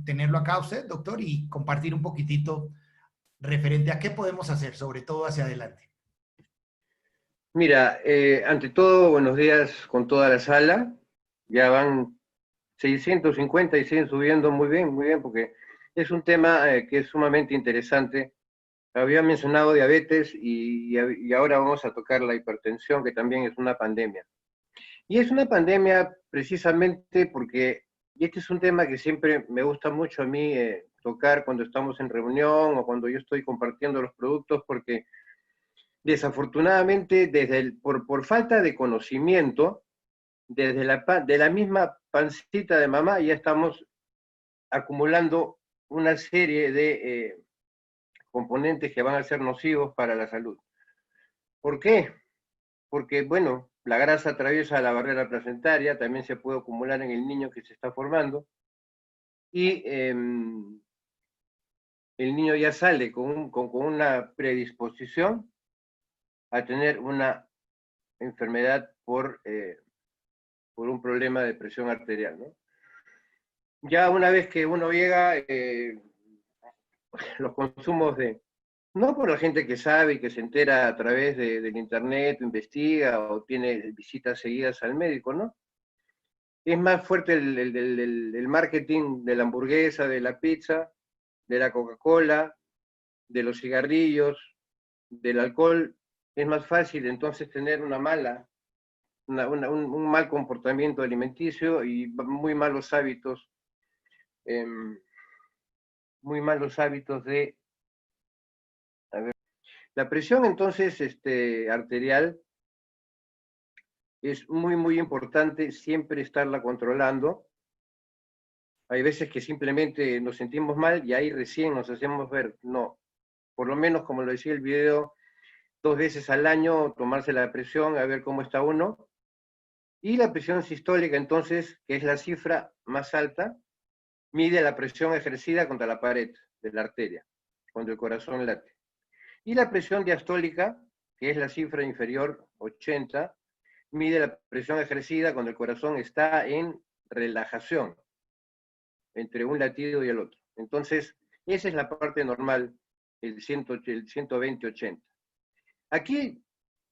tenerlo acá usted, doctor, y compartir un poquitito referente a qué podemos hacer, sobre todo hacia adelante. Mira, ante todo, buenos días con toda la sala. Ya van 650 y siguen subiendo muy bien, porque es un tema que es sumamente interesante. Había mencionado diabetes y ahora vamos a tocar la hipertensión, que también es una pandemia. Y es una pandemia precisamente porque, y este es un tema que siempre me gusta mucho a mí tocar cuando estamos en reunión o cuando yo estoy compartiendo los productos, porque desafortunadamente por falta de conocimiento, desde de la misma pancita de mamá ya estamos acumulando una serie de componentes que van a ser nocivos para la salud. ¿Por qué? Porque, bueno, la grasa atraviesa la barrera placentaria, también se puede acumular en el niño que se está formando, y el niño ya sale con una predisposición a tener una enfermedad por un problema de presión arterial, ¿no? Ya una vez que uno llega, los consumos no por la gente que sabe y que se entera a través del internet, investiga o tiene visitas seguidas al médico, ¿no? Es más fuerte el marketing de la hamburguesa, de la pizza, de la Coca-Cola, de los cigarrillos, del alcohol. Es más fácil entonces tener un mal comportamiento alimenticio y eh, muy malos hábitos de... A ver, la presión entonces arterial es muy importante siempre estarla controlando. Hay veces que simplemente nos sentimos mal y ahí recién nos hacemos ver, no, por lo menos como lo decía el video, 2 veces al año tomarse la presión, a ver cómo está uno. Y la presión sistólica entonces, que es la cifra más alta, mide la presión ejercida contra la pared de la arteria, cuando el corazón late. Y la presión diastólica, que es la cifra inferior, 80, mide la presión ejercida cuando el corazón está en relajación entre un latido y el otro. Entonces, esa es la parte normal, el 120-80. Aquí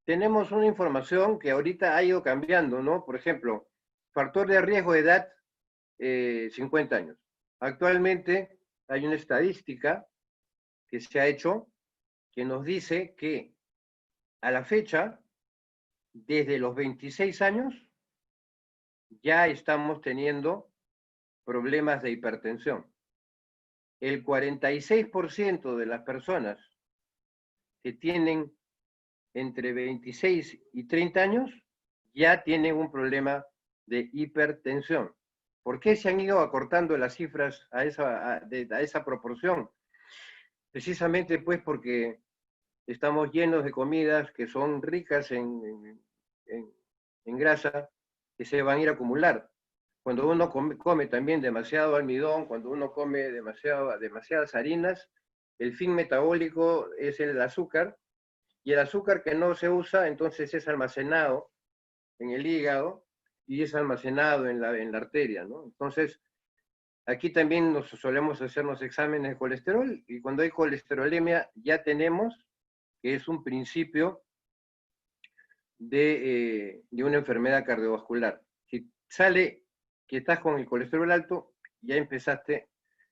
tenemos una información que ahorita ha ido cambiando, ¿no? Por ejemplo, factor de riesgo de edad, 50 años. Actualmente hay una estadística que se ha hecho que nos dice que a la fecha, desde los 26 años, ya estamos teniendo problemas de hipertensión. El 46% de las personas que tienen entre 26 y 30 años ya tienen un problema de hipertensión. ¿Por qué se han ido acortando las cifras a esa proporción? Precisamente pues porque estamos llenos de comidas que son ricas en grasa que se van a ir a acumular. Cuando uno come también demasiado almidón, cuando uno come demasiadas harinas, el fin metabólico es el azúcar, y el azúcar que no se usa entonces es almacenado en el hígado y es almacenado en la arteria, ¿no? Entonces, aquí también nos solemos hacernos exámenes de colesterol, y cuando hay colesterolemia ya tenemos que es un principio de una enfermedad cardiovascular. Si sale que estás con el colesterol alto, ya empezaste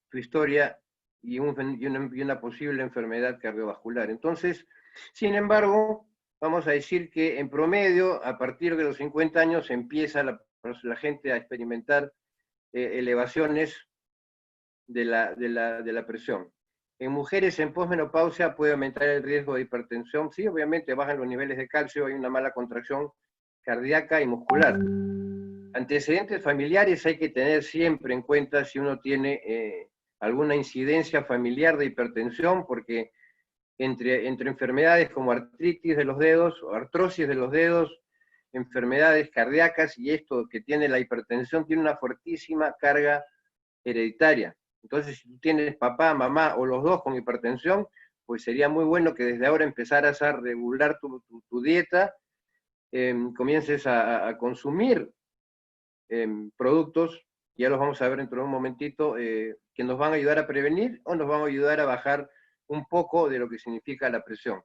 tu historia y una posible enfermedad cardiovascular. Entonces, sin embargo, vamos a decir que en promedio, a partir de los 50 años, empieza la gente a experimentar elevaciones de la presión. En mujeres en posmenopausia puede aumentar el riesgo de hipertensión. Sí, obviamente bajan los niveles de calcio, hay una mala contracción cardíaca y muscular. Antecedentes familiares hay que tener siempre en cuenta si uno tiene alguna incidencia familiar de hipertensión, porque entre enfermedades como artritis de los dedos o artrosis de los dedos, enfermedades cardíacas y esto que tiene la hipertensión tiene una fuertísima carga hereditaria. Entonces, si tú tienes papá, mamá o los dos con hipertensión, pues sería muy bueno que desde ahora empezaras a regular tu dieta, comiences a consumir productos ya los vamos a ver dentro de un momentito, que nos van a ayudar a prevenir o nos van a ayudar a bajar un poco de lo que significa la presión.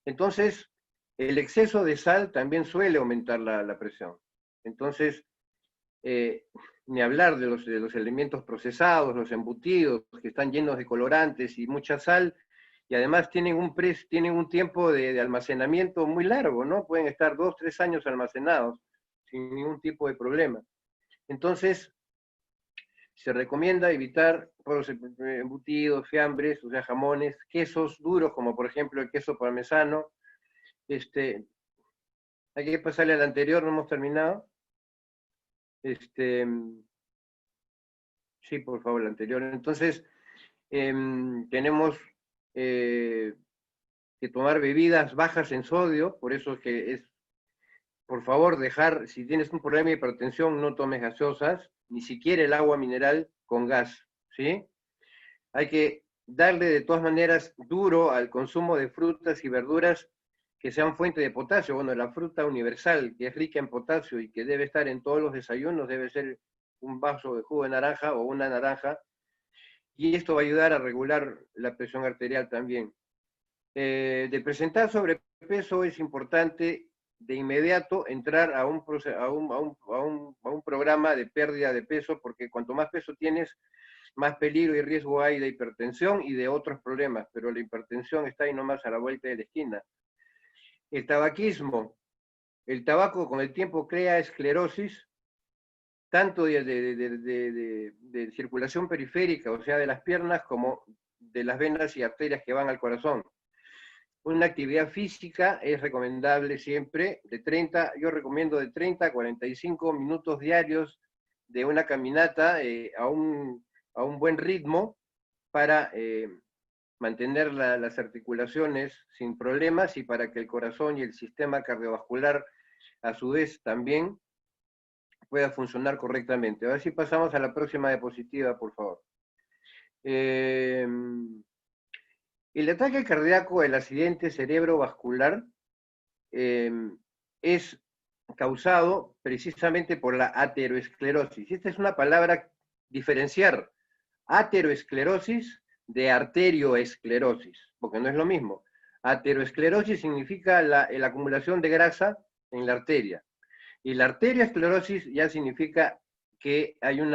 Entonces, el exceso de sal también suele aumentar la presión. Entonces, ni hablar de los alimentos procesados, los embutidos, que están llenos de colorantes y mucha sal, y además tienen un tiempo de almacenamiento muy largo, ¿no? Pueden estar 2, 3 años almacenados sin ningún tipo de problema. Entonces, se recomienda evitar los embutidos, fiambres, o sea, jamones, quesos duros, como por ejemplo el queso parmesano. Hay que pasarle al anterior, no hemos terminado. Sí, por favor, el anterior. Entonces, tenemos que tomar bebidas bajas en sodio, por eso es que es, por favor, dejar, si tienes un problema de hipertensión, no tomes gaseosas, ni siquiera el agua mineral con gas, ¿sí? Hay que darle de todas maneras duro al consumo de frutas y verduras que sean fuente de potasio. Bueno, la fruta universal, que es rica en potasio y que debe estar en todos los desayunos, debe ser un vaso de jugo de naranja o una naranja, y esto va a ayudar a regular la presión arterial también. De presentar sobrepeso es importante de inmediato entrar a un programa de pérdida de peso, porque cuanto más peso tienes, más peligro y riesgo hay de hipertensión y de otros problemas, pero la hipertensión está ahí nomás a la vuelta de la esquina. El tabaquismo. El tabaco con el tiempo crea esclerosis, tanto de circulación periférica, o sea, de las piernas, como de las venas y arterias que van al corazón. Una actividad física es recomendable siempre, yo recomiendo de 30 a 45 minutos diarios de una caminata a un buen ritmo para mantener las articulaciones sin problemas y para que el corazón y el sistema cardiovascular a su vez también pueda funcionar correctamente. Ahora sí pasamos a la próxima diapositiva, por favor. El ataque cardíaco, el accidente cerebrovascular, es causado precisamente por la ateroesclerosis. Esta es una palabra, diferenciar ateroesclerosis de arterioesclerosis, porque no es lo mismo. Ateroesclerosis significa la acumulación de grasa en la arteria, y la arterioesclerosis ya significa que hay un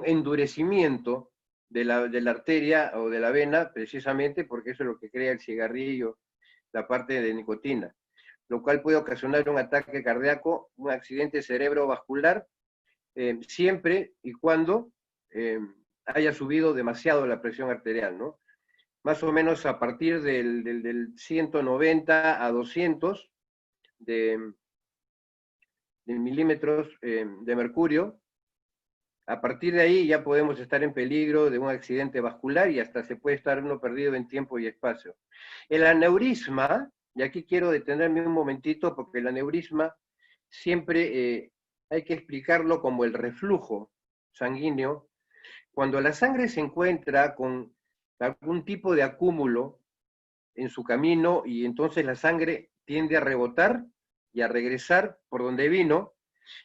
endurecimiento de la arteria o de la vena, precisamente porque eso es lo que crea el cigarrillo, la parte de nicotina, lo cual puede ocasionar un ataque cardíaco, un accidente cerebrovascular, siempre y cuando haya subido demasiado la presión arterial, ¿no? Más o menos a partir del 190 a 200 de milímetros de mercurio. A partir de ahí ya podemos estar en peligro de un accidente vascular y hasta se puede estar uno perdido en tiempo y espacio. El aneurisma, y aquí quiero detenerme un momentito porque el aneurisma siempre hay que explicarlo como el reflujo sanguíneo. Cuando la sangre se encuentra con algún tipo de acúmulo en su camino y entonces la sangre tiende a rebotar y a regresar por donde vino,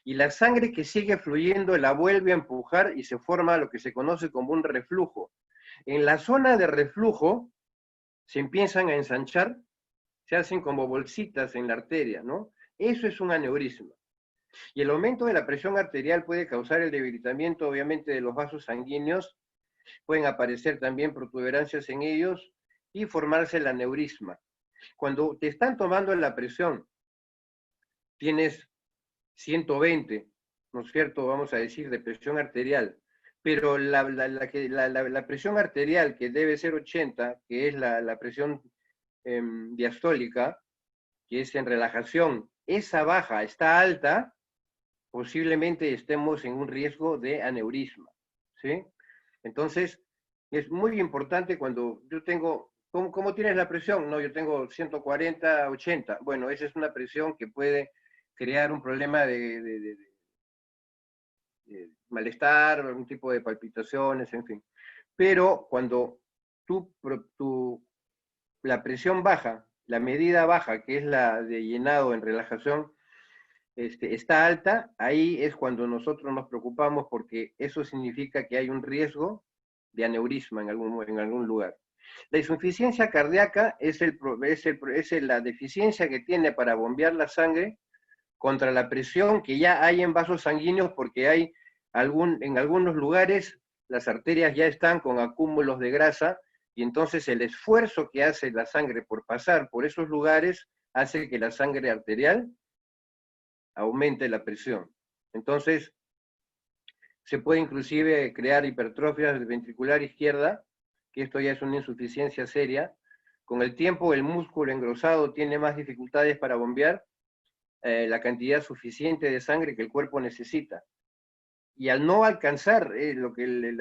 y la sangre que sigue fluyendo la vuelve a empujar y se forma lo que se conoce como un reflujo. En la zona de reflujo se empiezan a ensanchar, se hacen como bolsitas en la arteria, ¿no? Eso es un aneurisma. Y el aumento de la presión arterial puede causar el debilitamiento, obviamente, de los vasos sanguíneos, pueden aparecer también protuberancias en ellos y formarse el aneurisma. Cuando te están tomando la presión, tienes 120, ¿no es cierto? Vamos a decir, de presión arterial, pero la presión arterial que debe ser 80, que es la presión diastólica, que es en relajación, esa baja está alta, posiblemente estemos en un riesgo de aneurisma, ¿sí? Entonces, es muy importante cuando yo tengo, ¿cómo tienes la presión? No, yo tengo 140, 80. Bueno, esa es una presión que puede crear un problema de malestar, algún tipo de palpitaciones, en fin. Pero cuando la presión baja, la medida baja, que es la de llenado en relajación, está alta, ahí es cuando nosotros nos preocupamos porque eso significa que hay un riesgo de aneurisma en algún lugar. La insuficiencia cardíaca es la deficiencia que tiene para bombear la sangre contra la presión que ya hay en vasos sanguíneos, porque hay en algunos lugares las arterias ya están con acúmulos de grasa, y entonces el esfuerzo que hace la sangre por pasar por esos lugares hace que la sangre arterial aumente la presión. Entonces, se puede inclusive crear hipertrofia ventricular izquierda, que esto ya es una insuficiencia seria. Con el tiempo, el músculo engrosado tiene más dificultades para bombear la cantidad suficiente de sangre que el cuerpo necesita. Y al no alcanzar el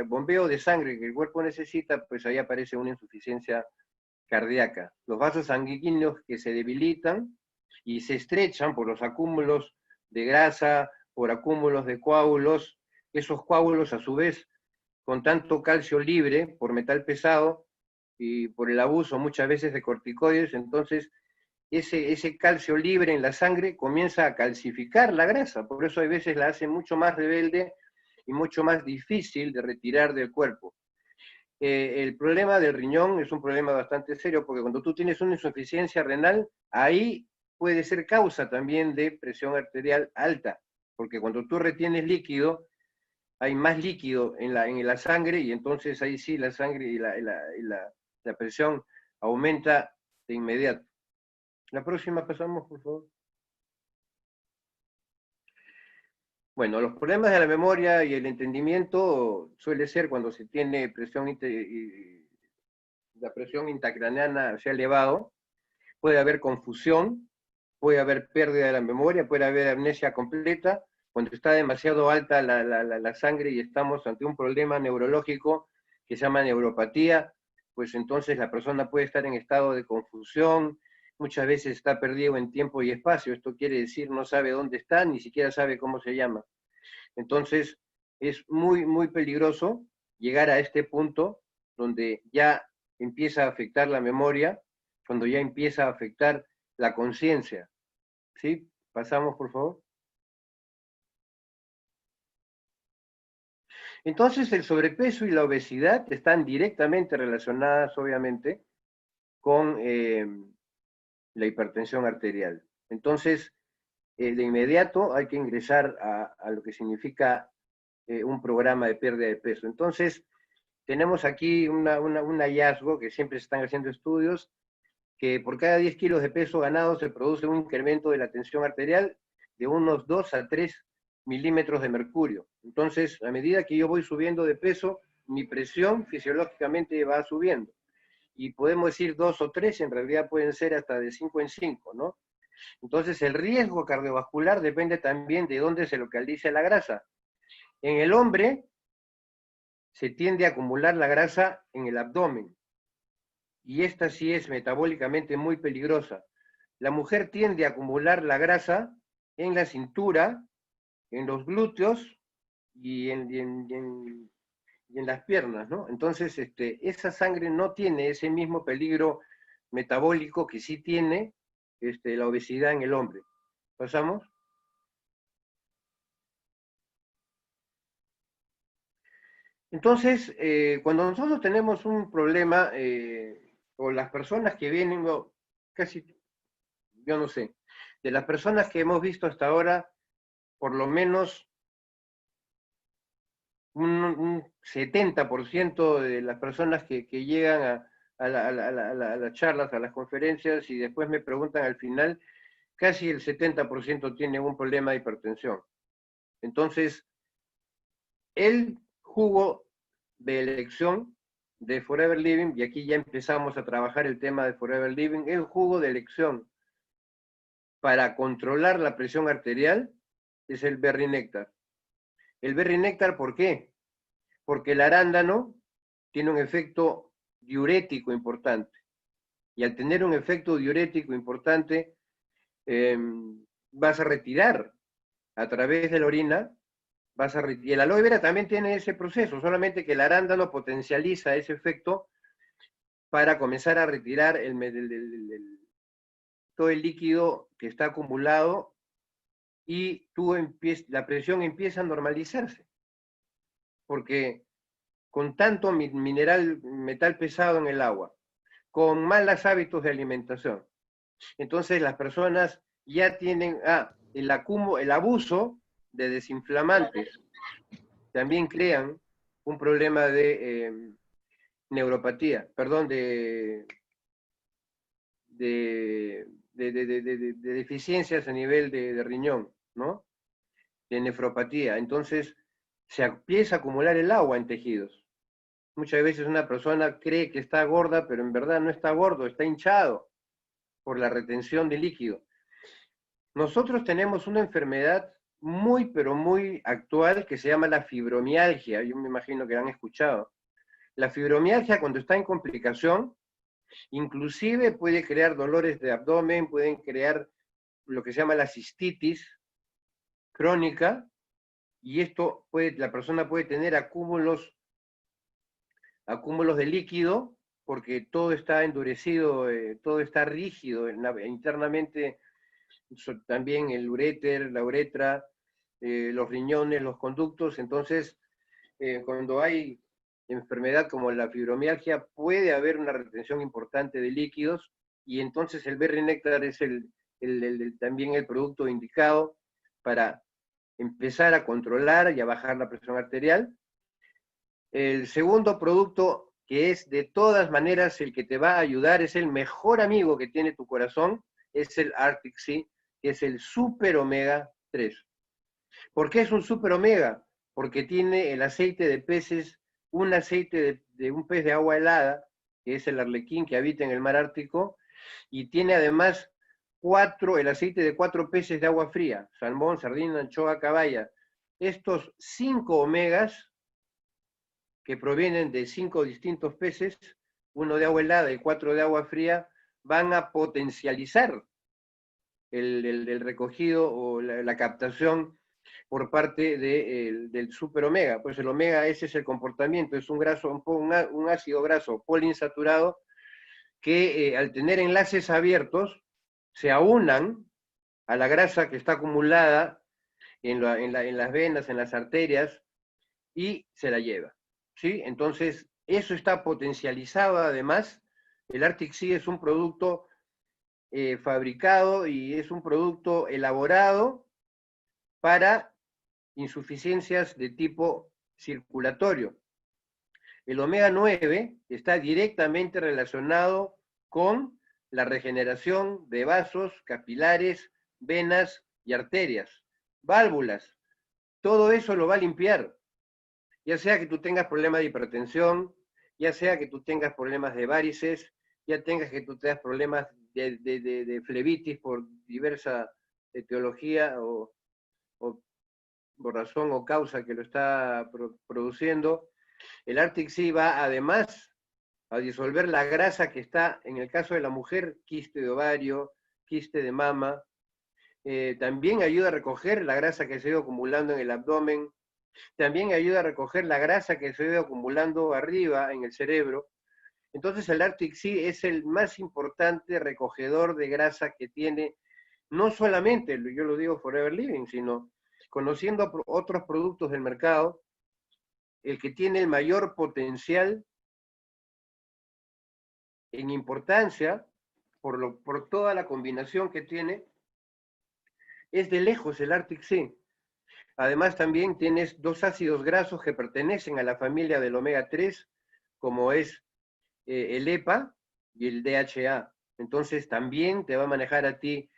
bombeo de sangre que el cuerpo necesita, pues ahí aparece una insuficiencia cardíaca. Los vasos sanguíneos que se debilitan y se estrechan por los acúmulos de grasa, por acúmulos de coágulos, esos coágulos a su vez, con tanto calcio libre por metal pesado y por el abuso muchas veces de corticoides, entonces ese calcio libre en la sangre comienza a calcificar la grasa, por eso hay veces la hace mucho más rebelde y mucho más difícil de retirar del cuerpo. El problema del riñón es un problema bastante serio, porque cuando tú tienes una insuficiencia renal, ahí puede ser causa también de presión arterial alta, porque cuando tú retienes líquido, hay más líquido en la sangre, y entonces ahí sí la sangre y la presión aumenta de inmediato. La próxima pasamos, por favor. Bueno, los problemas de la memoria y el entendimiento suele ser cuando se tiene la presión intracraneana se ha elevado, puede haber confusión, puede haber pérdida de la memoria, puede haber amnesia completa, cuando está demasiado alta la sangre y estamos ante un problema neurológico que se llama neuropatía, pues entonces la persona puede estar en estado de confusión, muchas veces está perdido en tiempo y espacio, esto quiere decir no sabe dónde está, ni siquiera sabe cómo se llama. Entonces es muy, muy peligroso llegar a este punto donde ya empieza a afectar la memoria, cuando ya empieza a afectar la conciencia. ¿Sí? Pasamos, por favor. Entonces, el sobrepeso y la obesidad están directamente relacionadas, obviamente, con la hipertensión arterial. Entonces, de inmediato hay que ingresar a lo que significa un programa de pérdida de peso. Entonces, tenemos aquí un hallazgo que siempre se están haciendo estudios, que por cada 10 kilos de peso ganado se produce un incremento de la tensión arterial de unos 2 a 3 milímetros de mercurio. Entonces, a medida que yo voy subiendo de peso, mi presión fisiológicamente va subiendo. Y podemos decir 2 o 3, en realidad pueden ser hasta de 5 en 5, ¿no? Entonces, el riesgo cardiovascular depende también de dónde se localice la grasa. En el hombre se tiende a acumular la grasa en el abdomen, y esta sí es metabólicamente muy peligrosa. La mujer tiende a acumular la grasa en la cintura, en los glúteos y en las piernas, ¿no? Entonces, esa sangre no tiene ese mismo peligro metabólico que sí tiene la obesidad en el hombre. ¿Pasamos? Entonces, cuando nosotros tenemos un problema, o las personas que vienen, casi, yo no sé, de las personas que hemos visto hasta ahora, por lo menos un 70% de las personas que llegan a las charlas, a las conferencias, y después me preguntan al final, casi el 70% tiene un problema de hipertensión. Entonces, el jugo de elección de Forever Living, y aquí ya empezamos a trabajar el tema de Forever Living, el jugo de elección para controlar la presión arterial es el berry néctar. El berry néctar, ¿por qué? Porque el arándano tiene un efecto diurético importante. Y al tener un efecto diurético importante, vas a retirar a través de la orina, y el aloe vera también tiene ese proceso, solamente que el arándano potencializa ese efecto para comenzar a retirar todo el líquido que está acumulado y la presión empieza a normalizarse, porque con tanto metal pesado en el agua, con malos hábitos de alimentación, entonces las personas ya tienen el abuso de desinflamantes, también crean un problema de neuropatía, perdón, de deficiencias a nivel de riñón, ¿no? De nefropatía. Entonces, se empieza a acumular el agua en tejidos. Muchas veces una persona cree que está gorda, pero en verdad no está gordo, está hinchado por la retención de líquido. Nosotros tenemos una enfermedad muy, pero muy actual que se llama la fibromialgia. Yo me imagino que la han escuchado. La fibromialgia, cuando está en complicación, inclusive puede crear dolores de abdomen, pueden crear lo que se llama la cistitis crónica, y la persona puede tener acúmulos de líquido, porque todo está endurecido, todo está rígido internamente, también el uréter, la uretra, los riñones, los conductos. Entonces, cuando hay enfermedad como la fibromialgia, puede haber una retención importante de líquidos, y entonces el Berry Nectar es también el producto indicado para empezar a controlar y a bajar la presión arterial. El segundo producto, que es de todas maneras el que te va a ayudar, es el mejor amigo que tiene tu corazón, es el Arctic Sea, que es el Super Omega 3. ¿Por qué es un Super Omega? Porque tiene el aceite de peces, un aceite de un pez de agua helada, que es el arlequín que habita en el mar Ártico, y tiene además el aceite de 4 peces de agua fría: salmón, sardina, anchoa, caballa. Estos 5 omegas, que provienen de 5 distintos peces, uno de agua helada y 4 de agua fría, van a potencializar el recogido o la captación por parte del super omega. Pues el omega, ese es el comportamiento, es un ácido graso poliinsaturado que al tener enlaces abiertos se aunan a la grasa que está acumulada en las venas, en las arterias, y se la lleva, ¿sí? Entonces, eso está potencializado. Además, el Arctic Sea es un producto fabricado y es un producto elaborado para insuficiencias de tipo circulatorio. El omega 9 está directamente relacionado con la regeneración de vasos, capilares, venas y arterias, válvulas. Todo eso lo va a limpiar, ya sea que tú tengas problemas de hipertensión, ya sea que tú tengas problemas de varices, ya tengas que tú tengas problemas de flebitis por diversa etiología o por razón o causa que lo está produciendo. El Arctic Sea va además a disolver la grasa que está, en el caso de la mujer, quiste de ovario, quiste de mama. También ayuda a recoger la grasa que se ha ido acumulando en el abdomen. También ayuda a recoger la grasa que se ha ido acumulando arriba en el cerebro. Entonces el Arctic Sea es el más importante recogedor de grasa que tiene, no solamente, yo lo digo Forever Living, sino conociendo otros productos del mercado, el que tiene el mayor potencial en importancia, por toda la combinación que tiene, es de lejos el Arctic Sea. Además, también tienes 2 ácidos grasos que pertenecen a la familia del omega 3, como es el EPA y el DHA. Entonces, también te va a manejar a ti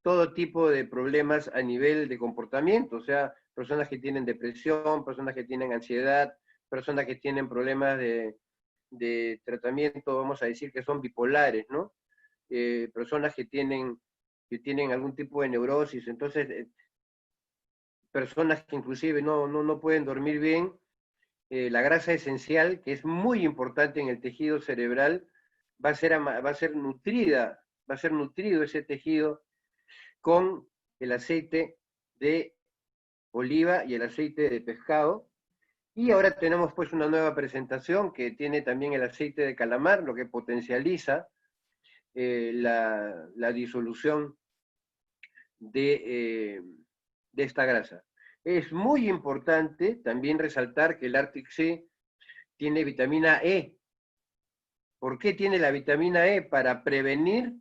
todo tipo de problemas a nivel de comportamiento, o sea, personas que tienen depresión, personas que tienen ansiedad, personas que tienen problemas de tratamiento, vamos a decir que son bipolares, ¿no? Personas que tienen algún tipo de neurosis. Entonces, personas que inclusive no pueden dormir bien. La grasa esencial, que es muy importante en el tejido cerebral, va a ser nutrido ese tejido con el aceite de oliva y el aceite de pescado. Y ahora tenemos pues una nueva presentación que tiene también el aceite de calamar, lo que potencializa la disolución de de esta grasa. Es muy importante también resaltar que el Arctic Sea tiene vitamina E. ¿Por qué tiene la vitamina E? Para prevenir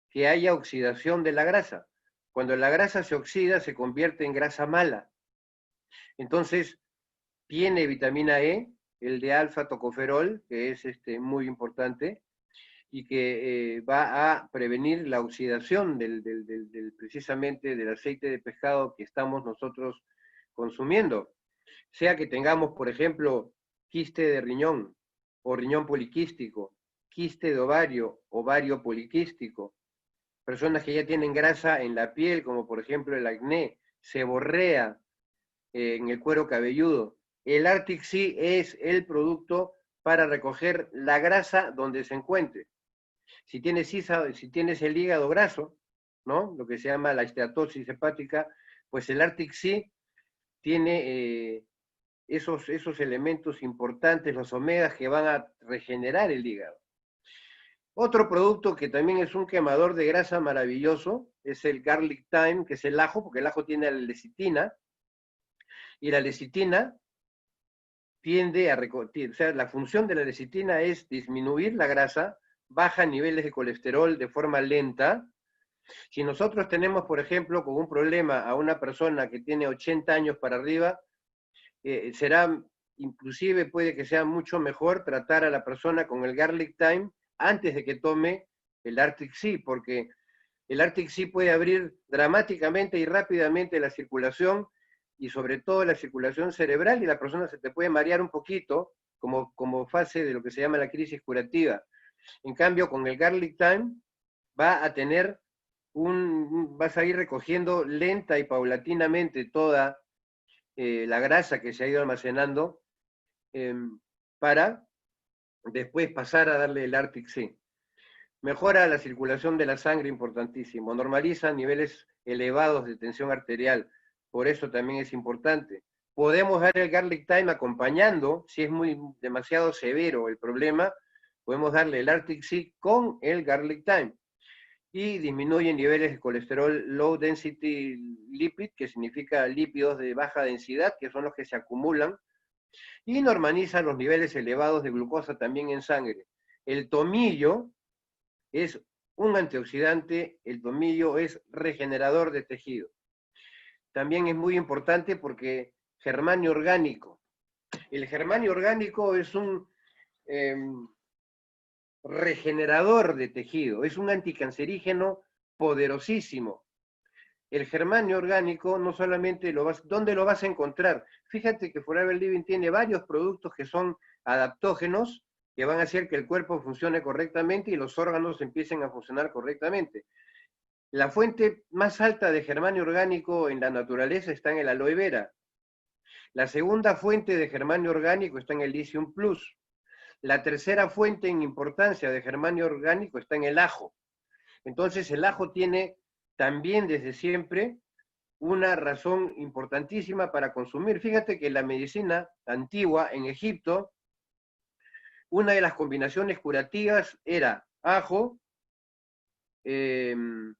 que haya oxidación de la grasa. Cuando la grasa se oxida, se convierte en grasa mala. Entonces, tiene vitamina E, el de alfa-tocoferol, que es muy importante, y que va a prevenir la oxidación precisamente del aceite de pescado que estamos nosotros consumiendo. Sea que tengamos, por ejemplo, quiste de riñón o riñón poliquístico, quiste de ovario, ovario poliquístico, personas que ya tienen grasa en la piel, como por ejemplo el acné, seborrea en el cuero cabelludo. El Arctic Sea es el producto para recoger la grasa donde se encuentre. Si tienes el hígado graso, ¿no? Lo que se llama la esteatosis hepática, pues el Arctic Sea tiene esos elementos importantes, los omegas, que van a regenerar el hígado. Otro producto que también es un quemador de grasa maravilloso es el garlic thyme, que es el ajo, porque el ajo tiene la lecitina, y la lecitina tiende a, o sea, la función de la lecitina es disminuir la grasa, baja niveles de colesterol de forma lenta. Si nosotros tenemos, por ejemplo, con un problema a una persona que tiene 80 años para arriba, inclusive puede que sea mucho mejor tratar a la persona con el garlic thyme antes de que tome el Arctic Sea, porque el Arctic Sea puede abrir dramáticamente y rápidamente la circulación, y sobre todo la circulación cerebral, y la persona se te puede marear un poquito, como fase de lo que se llama la crisis curativa. En cambio, con el garlic thyme va a tener vas a ir recogiendo lenta y paulatinamente toda la grasa que se ha ido almacenando para después pasar a darle el Arctic Sea. Mejora la circulación de la sangre, importantísimo. Normaliza niveles elevados de tensión arterial, por eso también es importante. Podemos dar el garlic thyme acompañando, si es demasiado severo el problema, podemos darle el Arctic Sea con el garlic thyme. Y disminuye niveles de colesterol low density lipid, que significa lípidos de baja densidad, que son los que se acumulan, y normaliza los niveles elevados de glucosa también en sangre. El tomillo es un antioxidante, el tomillo es regenerador de tejido. También es muy importante porque germanio orgánico. El germanio orgánico es un regenerador de tejido, es un anticancerígeno poderosísimo. El germanio orgánico no solamente ¿dónde lo vas a encontrar? Fíjate que Forever Living tiene varios productos que son adaptógenos, que van a hacer que el cuerpo funcione correctamente y los órganos empiecen a funcionar correctamente. La fuente más alta de germanio orgánico en la naturaleza está en el aloe vera. La segunda fuente de germanio orgánico está en el Lithium Plus. La tercera fuente en importancia de germanio orgánico está en el ajo. Entonces el ajo tiene también desde siempre una razón importantísima para consumir. Fíjate que la medicina antigua en Egipto, una de las combinaciones curativas era ajo, el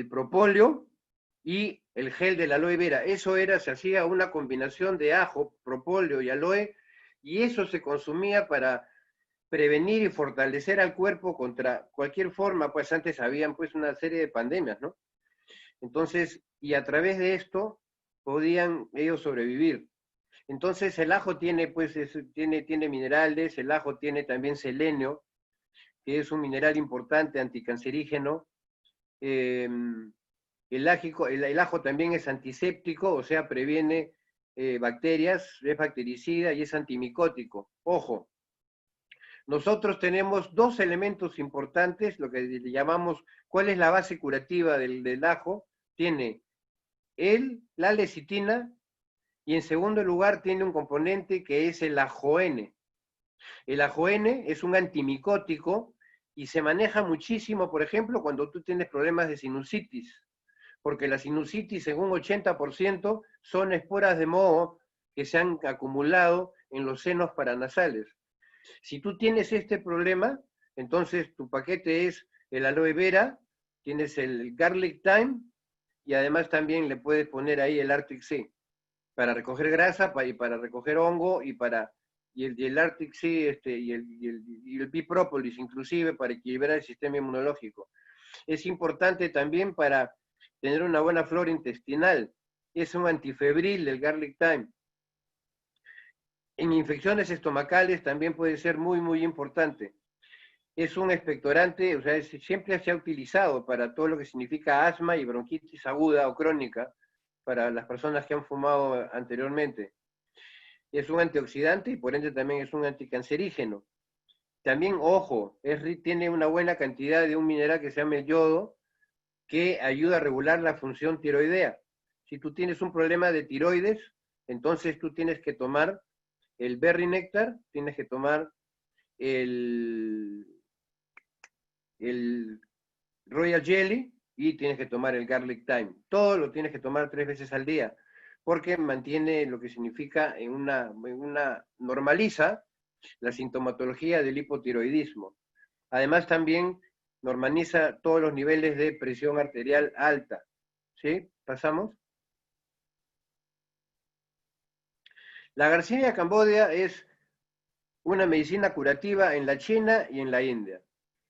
propóleo y el gel del aloe vera. Eso se hacía una combinación de ajo, propóleo y aloe, y eso se consumía para prevenir y fortalecer al cuerpo contra cualquier forma, pues antes habían pues una serie de pandemias, ¿no? Entonces, y a través de esto podían ellos sobrevivir. Entonces el ajo tiene minerales, el ajo tiene también selenio, que es un mineral importante, anticancerígeno. El ajo también es antiséptico, o sea, previene bacterias, es bactericida y es antimicótico. Ojo, nosotros tenemos dos elementos importantes, lo que le llamamos, ¿cuál es la base curativa del ajo? Tiene la lecitina, y en segundo lugar tiene un componente que es el ajoene. El ajoene es un antimicótico y se maneja muchísimo, por ejemplo, cuando tú tienes problemas de sinusitis, porque la sinusitis en un 80% son esporas de moho que se han acumulado en los senos paranasales. Si tú tienes este problema, entonces tu paquete es el aloe vera, tienes el garlic thyme y además también le puedes poner ahí el Arctic Sea para recoger grasa y para recoger hongo y el Arctic Sea y el Pea Propolis inclusive para equilibrar el sistema inmunológico. Es importante también para tener una buena flora intestinal. Es un antifebril el garlic thyme. En infecciones estomacales también puede ser muy, muy importante. Es un expectorante, o sea, siempre se ha utilizado para todo lo que significa asma y bronquitis aguda o crónica para las personas que han fumado anteriormente. Es un antioxidante y por ende también es un anticancerígeno. También, ojo, tiene una buena cantidad de un mineral que se llama el yodo, que ayuda a regular la función tiroidea. Si tú tienes un problema de tiroides, entonces tú tienes que tomar el berry nectar, tienes que tomar el royal jelly y tienes que tomar el garlic thyme. Todo lo tienes que tomar 3 veces al día, porque mantiene lo que significa normaliza la sintomatología del hipotiroidismo. Además también normaliza todos los niveles de presión arterial alta. ¿Sí? ¿Pasamos? La Garcinia cambodia es una medicina curativa en la China y en la India.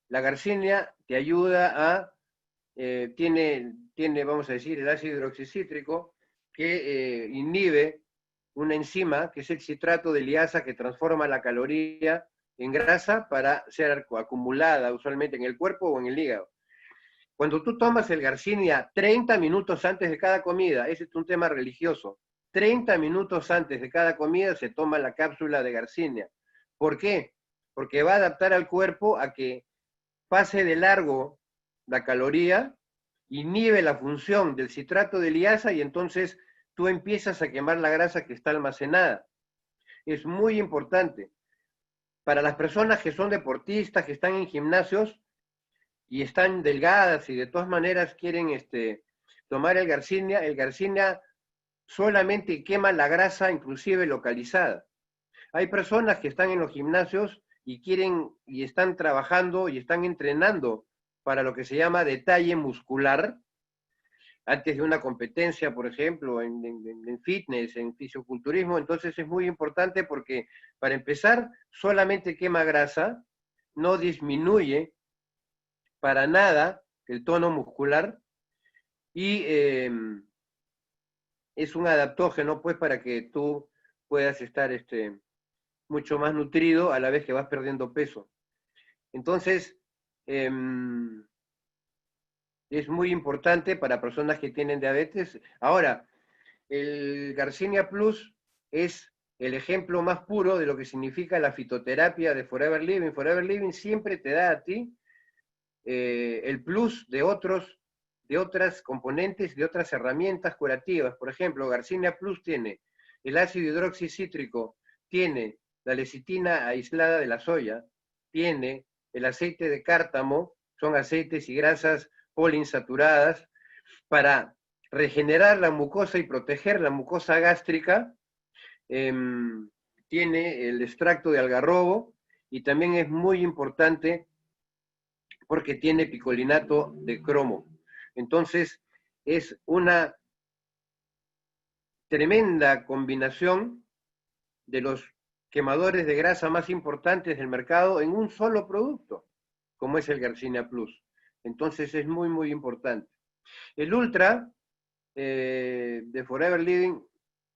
La Garcinia te ayuda a, tiene, vamos a decir, el ácido hidroxicítrico que inhibe una enzima que es el citrato de liasa que transforma la caloría en grasa para ser acumulada usualmente en el cuerpo o en el hígado. Cuando tú tomas el Garcinia 30 minutos antes de cada comida, ese es un tema religioso, 30 minutos antes de cada comida se toma la cápsula de Garcinia. ¿Por qué? Porque va a adaptar al cuerpo a que pase de largo la caloría, inhibe la función del citrato de liasa y entonces tú empiezas a quemar la grasa que está almacenada. Es muy importante. Para las personas que son deportistas, que están en gimnasios y están delgadas y de todas maneras quieren tomar el Garcinia solamente quema la grasa inclusive localizada. Hay personas que están en los gimnasios y quieren y están trabajando y están entrenando para lo que se llama detalle muscular, antes de una competencia, por ejemplo, en fitness, en fisioculturismo, entonces es muy importante porque, para empezar, solamente quema grasa, no disminuye para nada el tono muscular y es un adaptógeno, pues, para que tú puedas estar mucho más nutrido a la vez que vas perdiendo peso. Entonces, es muy importante para personas que tienen diabetes. Ahora, el Garcinia Plus es el ejemplo más puro de lo que significa la fitoterapia de Forever Living. Forever Living siempre te da a ti el plus de otras componentes, de otras herramientas curativas. Por ejemplo, Garcinia Plus tiene el ácido hidroxicítrico, tiene la lecitina aislada de la soya, tiene el aceite de cártamo, son aceites y grasas poliinsaturadas para regenerar la mucosa y proteger la mucosa gástrica. Tiene el extracto de algarrobo y también es muy importante porque tiene picolinato de cromo. Entonces, es una tremenda combinación de los quemadores de grasa más importantes del mercado en un solo producto, como es el Garcinia Plus. Entonces, es muy, muy importante. El Ultra de Forever Living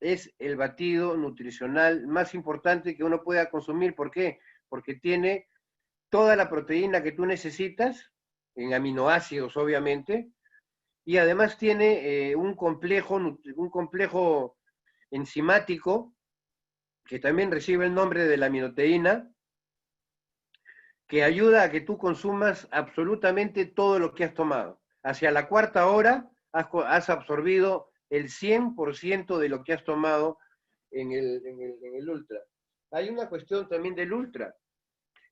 es el batido nutricional más importante que uno pueda consumir. ¿Por qué? Porque tiene toda la proteína que tú necesitas, en aminoácidos obviamente, y además tiene un complejo enzimático que también recibe el nombre de la aminoteína, que ayuda a que tú consumas absolutamente todo lo que has tomado. Hacia la cuarta hora has absorbido el 100% de lo que has tomado en el Ultra. Hay una cuestión también del Ultra.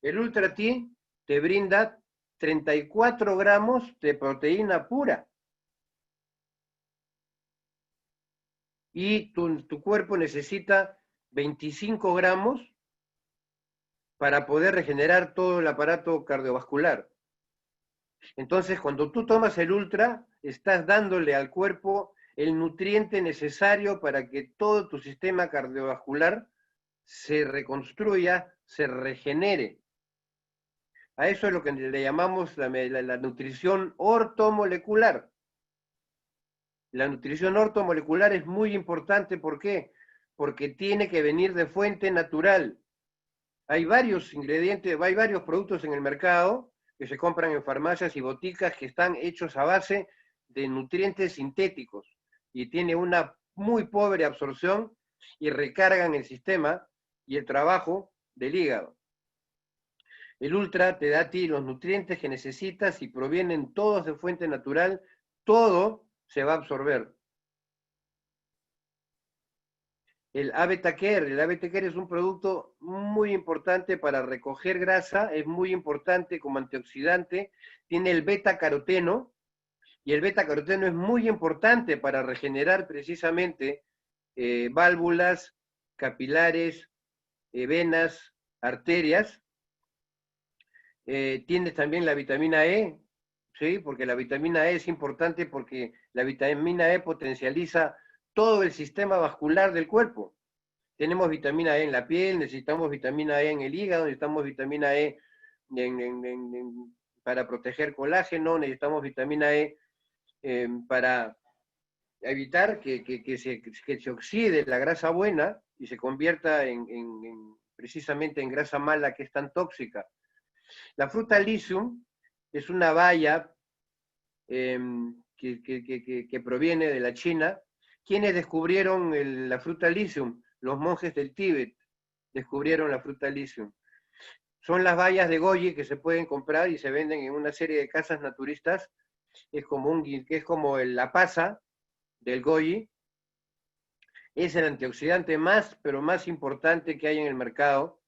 El Ultra T te brinda 34 gramos de proteína pura. Y tu cuerpo necesita 25 gramos para poder regenerar todo el aparato cardiovascular. Entonces, cuando tú tomas el Ultra, estás dándole al cuerpo el nutriente necesario para que todo tu sistema cardiovascular se reconstruya, se regenere. A eso es lo que le llamamos la nutrición ortomolecular. La nutrición ortomolecular es muy importante, ¿por qué? Porque tiene que venir de fuente natural. Hay varios ingredientes, hay varios productos en el mercado que se compran en farmacias y boticas que están hechos a base de nutrientes sintéticos y tiene una muy pobre absorción y recargan el sistema y el trabajo del hígado. El Ultra te da a ti los nutrientes que necesitas y provienen todos de fuente natural, todo se va a absorber. El A-Beta Care, el A-Beta Care es un producto muy importante para recoger grasa, es muy importante como antioxidante, tiene el beta-caroteno, y el beta-caroteno es muy importante para regenerar precisamente válvulas, capilares, venas, arterias. Tienes también la vitamina E, ¿sí? Porque la vitamina E es importante porque la vitamina E potencializa todo el sistema vascular del cuerpo. Tenemos vitamina E en la piel, necesitamos vitamina E en el hígado, necesitamos vitamina E para proteger colágeno, necesitamos vitamina E para evitar que se oxide la grasa buena y se convierta precisamente en grasa mala que es tan tóxica. La fruta Lycium es una baya que proviene de la China. ¿Quiénes descubrieron la fruta Lycium? Los monjes del Tíbet descubrieron la fruta Lycium. Son las bayas de goji que se pueden comprar y se venden en una serie de casas naturistas. Es como la pasa del goji. Es el antioxidante más, pero más importante que hay en el mercado.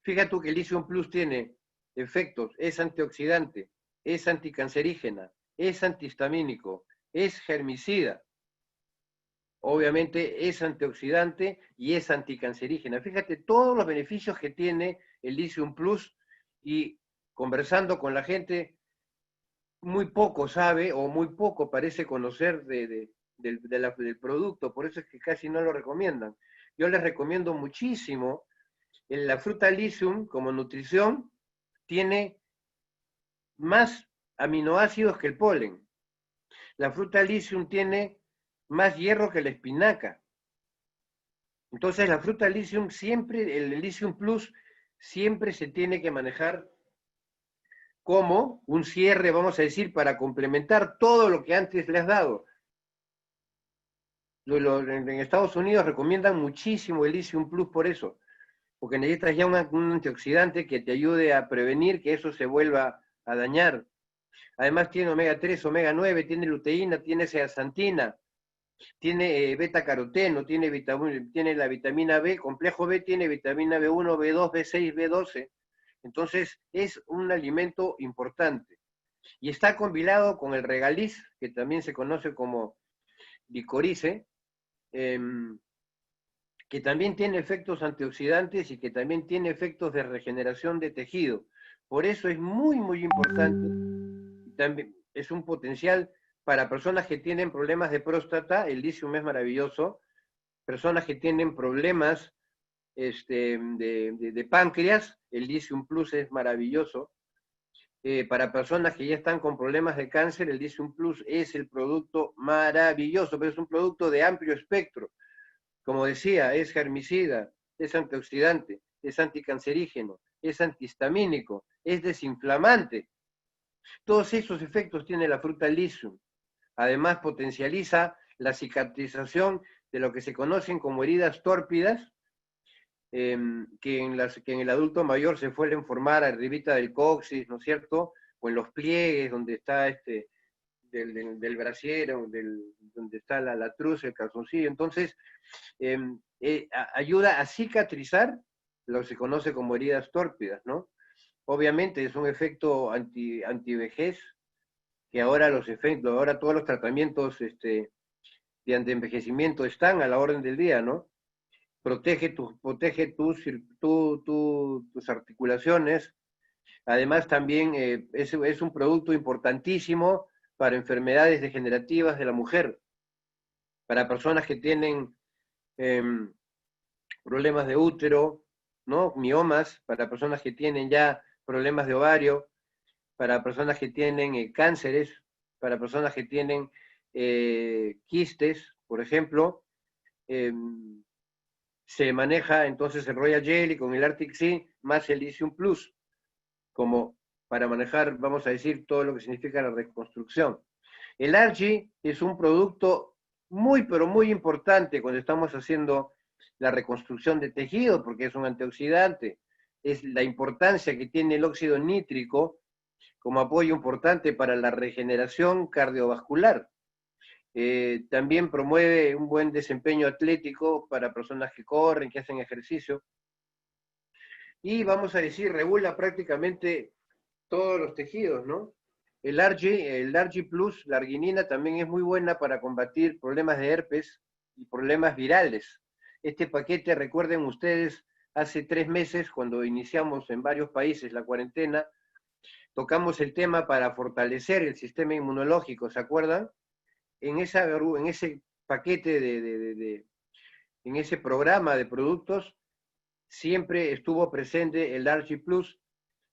Fíjate tú que el Lycium Plus tiene efectos, es antioxidante, es anticancerígena, es antihistamínico, es germicida. Obviamente es antioxidante y es anticancerígena. Fíjate todos los beneficios que tiene el Lycium Plus y conversando con la gente, muy poco sabe o muy poco parece conocer del producto, por eso es que casi no lo recomiendan. Yo les recomiendo muchísimo la fruta Lycium como nutrición, tiene más aminoácidos que el polen. La fruta Lycium tiene más hierro que la espinaca. Entonces la fruta Lycium siempre, el Lycium Plus, siempre se tiene que manejar como un cierre, vamos a decir, para complementar todo lo que antes le has dado. En Estados Unidos recomiendan muchísimo el Lycium Plus por eso, porque necesitas ya un antioxidante que te ayude a prevenir que eso se vuelva a dañar. Además tiene omega 3, omega 9, tiene luteína, tiene zeaxantina, tiene beta-caroteno, tiene la vitamina B, complejo B tiene vitamina B1, B2, B6, B12. Entonces es un alimento importante. Y está combinado con el regaliz, que también se conoce como licorice, que también tiene efectos antioxidantes y que también tiene efectos de regeneración de tejido. Por eso es muy, muy importante. También es un potencial para personas que tienen problemas de próstata, el Lycium es maravilloso. Personas que tienen problemas de páncreas, el Lycium Plus es maravilloso. Para personas que ya están con problemas de cáncer, el Lycium Plus es el producto maravilloso, pero es un producto de amplio espectro. Como decía, es germicida, es antioxidante, es anticancerígeno, es antihistamínico, es desinflamante. Todos esos efectos tiene la fruta Lycium. Además, potencializa la cicatrización de lo que se conocen como heridas tórpidas, que en el adulto mayor se suelen formar arribita del coxis, ¿no es cierto? O en los pliegues donde está del brasier, donde está la truza, el calzoncillo. Entonces, ayuda a cicatrizar lo que se conoce como heridas tórpidas, ¿no? Obviamente es un efecto antivejez, que ahora ahora todos los tratamientos de antienvejecimiento están a la orden del día, ¿no? Protege tus articulaciones, Además, también es un producto importantísimo para enfermedades degenerativas de la mujer, para personas que tienen problemas de útero, ¿no? Miomas, para personas que tienen ya problemas de ovario, para personas que tienen cánceres, para personas que tienen quistes, por ejemplo. Se maneja entonces el Royal Jelly con el Arctic Sea más el Lithium Plus, como para manejar, vamos a decir, todo lo que significa la reconstrucción. El Archie es un producto muy, pero muy importante cuando estamos haciendo la reconstrucción de tejido, porque es un antioxidante. Es la importancia que tiene el óxido nítrico como apoyo importante para la regeneración cardiovascular. También promueve un buen desempeño atlético para personas que corren, que hacen ejercicio. Y vamos a decir, regula prácticamente todos los tejidos, ¿no? El Argi Plus, la arginina, también es muy buena para combatir problemas de herpes y problemas virales. Este paquete, recuerden ustedes, hace 3 meses, cuando iniciamos en varios países la cuarentena, tocamos el tema para fortalecer el sistema inmunológico, ¿se acuerdan? En ese paquete en ese programa de productos, siempre estuvo presente el Argi Plus,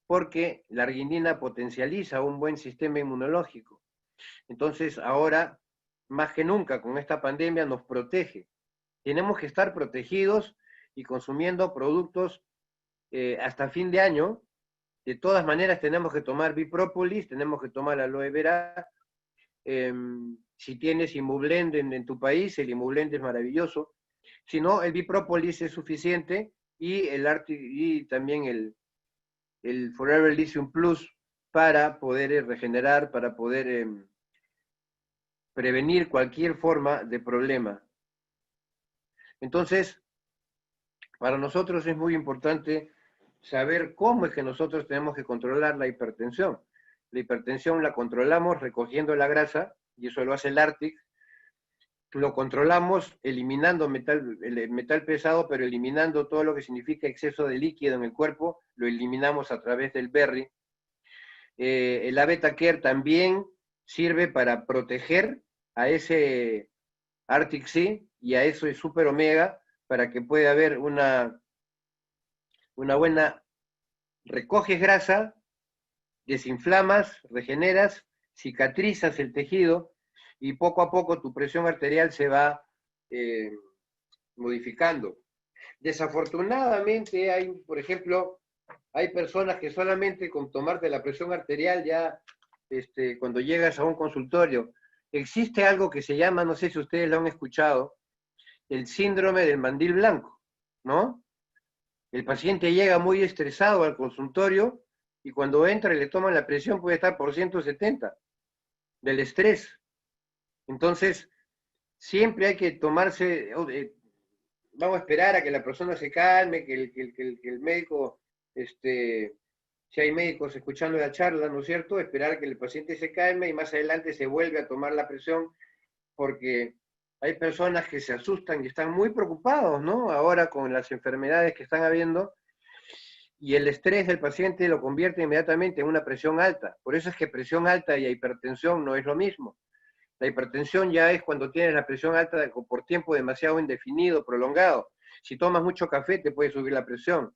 porque la arginina potencializa un buen sistema inmunológico. Entonces, ahora, más que nunca, con esta pandemia nos protege. Tenemos que estar protegidos y consumiendo productos hasta fin de año. De todas maneras, tenemos que tomar Biprópolis, tenemos que tomar aloe vera. Si tienes Imublend en tu país, el Imublend es maravilloso. Si no, el Biprópolis es suficiente y también el Forever Lithium Plus para poder regenerar, para poder prevenir cualquier forma de problema. Entonces, para nosotros es muy importante saber cómo es que nosotros tenemos que controlar la hipertensión. La hipertensión la controlamos recogiendo la grasa, y eso lo hace el Arctic. Lo controlamos eliminando el metal pesado, pero eliminando todo lo que significa exceso de líquido en el cuerpo, lo eliminamos a través del berry. El Beta Care también sirve para proteger a ese Arctic Sea y a eso es Super Omega, para que pueda haber una buena, recoges grasa, desinflamas, regeneras, cicatrizas el tejido y poco a poco tu presión arterial se va modificando. Desafortunadamente hay, por ejemplo, hay personas que solamente con tomarte la presión arterial ya, cuando llegas a un consultorio, existe algo que se llama, no sé si ustedes lo han escuchado, el síndrome del mandil blanco, ¿no? El paciente llega muy estresado al consultorio y cuando entra y le toman la presión puede estar por 170 del estrés. Entonces, siempre hay que tomarse, vamos a esperar a que la persona se calme, que el médico, si hay médicos escuchando la charla, ¿no es cierto? Esperar a que el paciente se calme y más adelante se vuelve a tomar la presión, porque hay personas que se asustan y están muy preocupados, ¿no? Ahora con las enfermedades que están habiendo, y el estrés del paciente lo convierte inmediatamente en una presión alta. Por eso es que presión alta y hipertensión no es lo mismo. La hipertensión ya es cuando tienes la presión alta por tiempo demasiado indefinido, prolongado. Si tomas mucho café te puede subir la presión.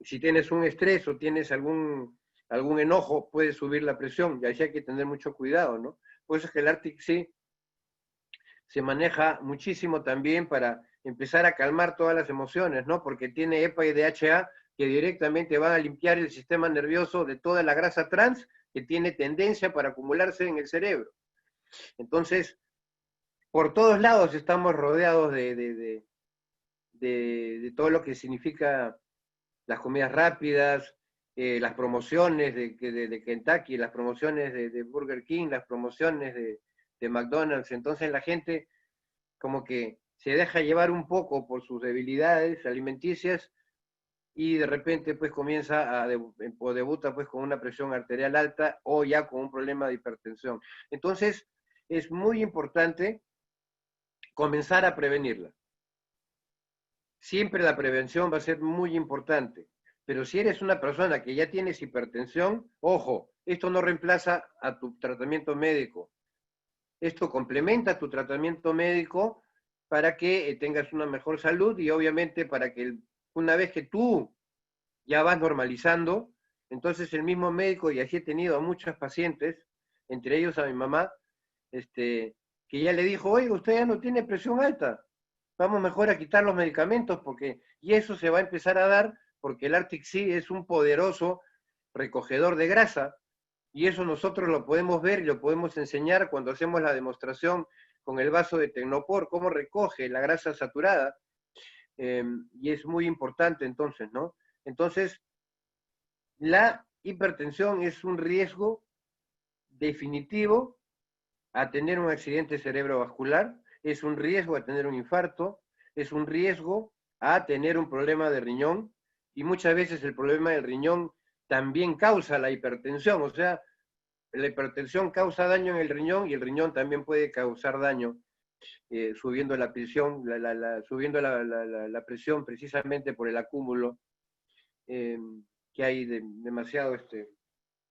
Si tienes un estrés o tienes algún enojo, puede subir la presión. Y ahí sí hay que tener mucho cuidado, ¿no? Por eso es que el Arctic Sea se maneja muchísimo también para empezar a calmar todas las emociones, ¿no? Porque tiene EPA y DHA que directamente van a limpiar el sistema nervioso de toda la grasa trans que tiene tendencia para acumularse en el cerebro. Entonces, por todos lados estamos rodeados de todo lo que significa las comidas rápidas, las promociones de Kentucky, las promociones de Burger King, las promociones de McDonald's. Entonces la gente como que se deja llevar un poco por sus debilidades alimenticias y de repente pues comienza o debuta pues con una presión arterial alta o ya con un problema de hipertensión. Entonces es muy importante comenzar a prevenirla. Siempre la prevención va a ser muy importante, Pero si eres una persona que ya tienes hipertensión, ojo, esto no reemplaza a tu tratamiento médico. Esto complementa tu tratamiento médico para que tengas una mejor salud y obviamente para que una vez que tú ya vas normalizando, entonces el mismo médico, y así he tenido a muchos pacientes, entre ellos a mi mamá, que ya le dijo, oye, usted ya no tiene presión alta, vamos mejor a quitar los medicamentos, y eso se va a empezar a dar porque el Arctic Sea es un poderoso recogedor de grasa, y eso nosotros lo podemos ver y lo podemos enseñar cuando hacemos la demostración con el vaso de Tecnopor, cómo recoge la grasa saturada, y es muy importante entonces, ¿no? Entonces, la hipertensión es un riesgo definitivo a tener un accidente cerebrovascular, es un riesgo a tener un infarto, es un riesgo a tener un problema de riñón, y muchas veces el problema del riñón también causa la hipertensión, o sea, la hipertensión causa daño en el riñón y el riñón también puede causar daño, subiendo la presión, subiendo la presión precisamente por el acúmulo que hay demasiado